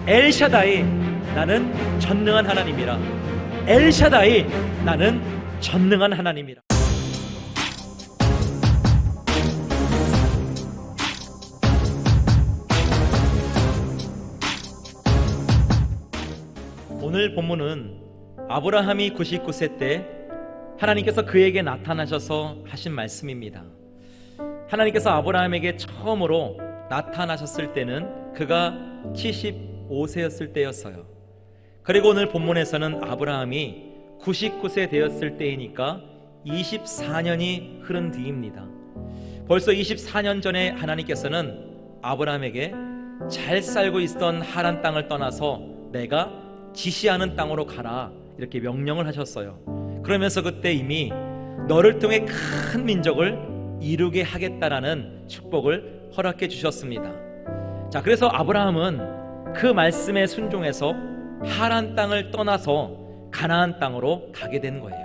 엘샤다이, 나는 전능한 하나님이라. 엘샤다이, 나는 전능한 하나님이라. 오늘 본문은 아브라함이 99세 때 하나님께서 그에게 나타나셔서 하신 말씀입니다. 하나님께서 아브라함에게 처음으로 나타나셨을 때는 그가 75세였을 때였어요. 그리고 오늘 본문에서는 아브라함이 99세 되었을 때이니까 24년이 흐른 뒤입니다. 벌써 24년 전에 하나님께서는 아브라함에게 잘 살고 있던 하란 땅을 떠나서 내가 지시하는 땅으로 가라, 이렇게 명령을 하셨어요. 그러면서 그때 이미 너를 통해 큰 민족을 이루게 하겠다라는 축복을 허락해 주셨습니다. 자, 그래서 아브라함은 그 말씀에 순종해서 하란 땅을 떠나서 가나안 땅으로 가게 된 거예요.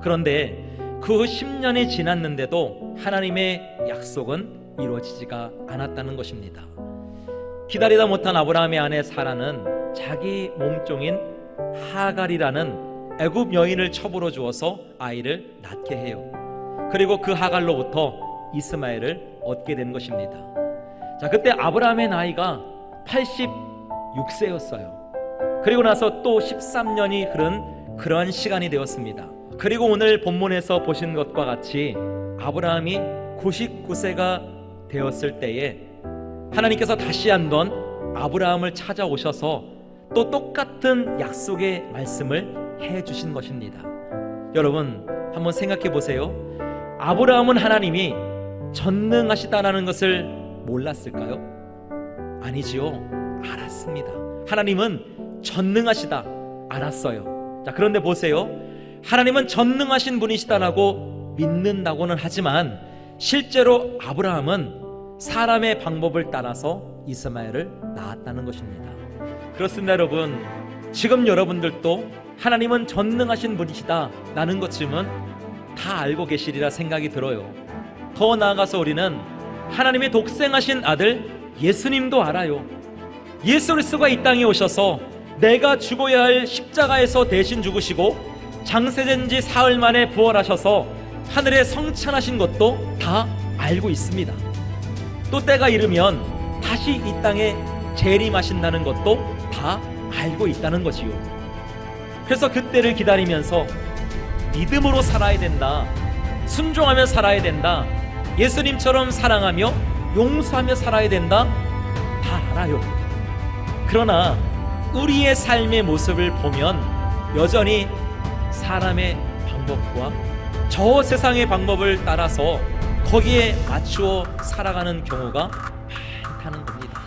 그런데 그 후 10년이 지났는데도 하나님의 약속은 이루어지지가 않았다는 것입니다. 기다리다 못한 아브라함의 아내 사라는 자기 몸종인 하갈이라는 애굽 여인을 첩으로 주어서 아이를 낳게 해요. 그리고 그 하갈로부터 이스마엘을 얻게 된 것입니다. 자, 그때 아브라함의 나이가 86세였어요. 그리고 나서 또 13년이 흐른 그러한 시간이 되었습니다. 그리고 오늘 본문에서 보신 것과 같이 아브라함이 99세가 되었을 때에 하나님께서 다시 한번 아브라함을 찾아오셔서 또 똑같은 약속의 말씀을 해주신 것입니다. 여러분, 한번 생각해 보세요. 아브라함은 하나님이 전능하시다라는 것을 몰랐을까요? 아니지요. 알았습니다. 하나님은 전능하시다, 알았어요. 자, 그런데 보세요. 하나님은 전능하신 분이시다라고 믿는다고는 하지만 실제로 아브라함은 사람의 방법을 따라서 이스마엘을 낳았다는 것입니다. 그렇습니다. 여러분, 지금 여러분들도 하나님은 전능하신 분이시다 라는 것쯤은 다 알고 계시리라 생각이 들어요. 더 나아가서 우리는 하나님의 독생하신 아들 예수님도 알아요. 예수 그리스도가 이 땅에 오셔서 내가 죽어야 할 십자가에서 대신 죽으시고 장세된 지 사흘 만에 부활하셔서 하늘에 성찬하신 것도 다 알고 있습니다. 또 때가 이르면 다시 이 땅에 재림하신다는 것도 다 알고 있다는 거지요. 그래서 그때를 기다리면서 믿음으로 살아야 된다, 순종하며 살아야 된다, 예수님처럼 사랑하며 용서하며 살아야 된다, 다 알아요. 그러나 우리의 삶의 모습을 보면 여전히 사람의 방법과 저 세상의 방법을 따라서 거기에 맞추어 살아가는 경우가 많다는 겁니다.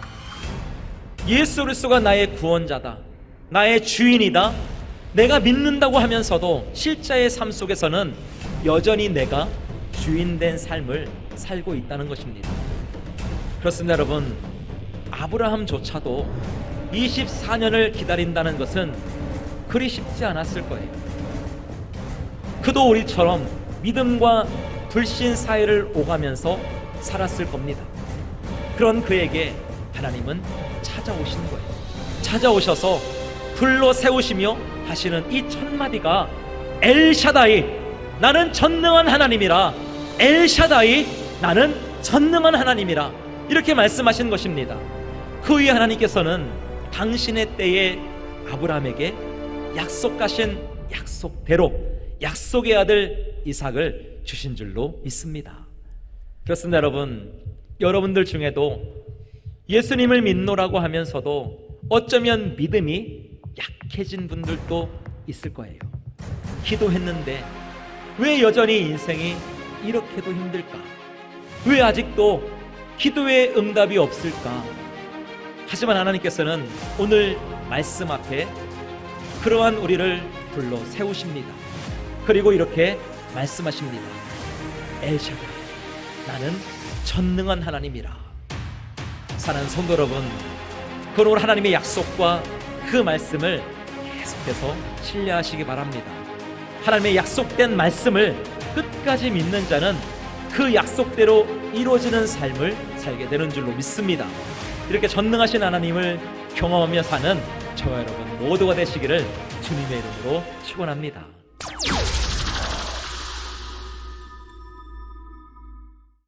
예수 그리스도가 나의 구원자다, 나의 주인이다, 내가 믿는다고 하면서도 실제의 삶 속에서는 여전히 내가 주인된 삶을 살고 있다는 것입니다. 그렇습니다. 여러분, 아브라함조차도 24년을 기다린다는 것은 그리 쉽지 않았을 거예요. 그도 우리처럼 믿음과 불신 사이를 오가면서 살았을 겁니다. 그런 그에게 하나님은 찾아오신 거예요. 찾아오셔서 불러 세우시며 하시는 이 첫 마디가 엘샤다이, 나는 전능한 하나님이라. 엘샤다이, 나는 전능한 하나님이라. 이렇게 말씀하신 것입니다. 그 후에 하나님께서는 당신의 때에 아브라함에게 약속하신 약속대로 약속의 아들 이삭을 주신 줄로 믿습니다. 그렇습니다. 여러분, 여러분들 중에도 예수님을 믿노라고 하면서도 어쩌면 믿음이 약해진 분들도 있을 거예요. 기도했는데 왜 여전히 인생이 이렇게도 힘들까? 왜 아직도 기도에 응답이 없을까? 하지만 하나님께서는 오늘 말씀 앞에 그러한 우리를 불러 세우십니다. 그리고 이렇게 말씀하십니다. 엘샤다이, 나는 전능한 하나님이라. 사랑하는 성도 여러분, 그런 하나님의 약속과 그 말씀을 계속해서 신뢰하시기 바랍니다. 하나님의 약속된 말씀을 끝까지 믿는 자는 그 약속대로 이루어지는 삶을 살게 되는 줄로 믿습니다. 이렇게 전능하신 하나님을 경험하며 사는 저와 여러분 모두가 되시기를 주님의 이름으로 축원합니다.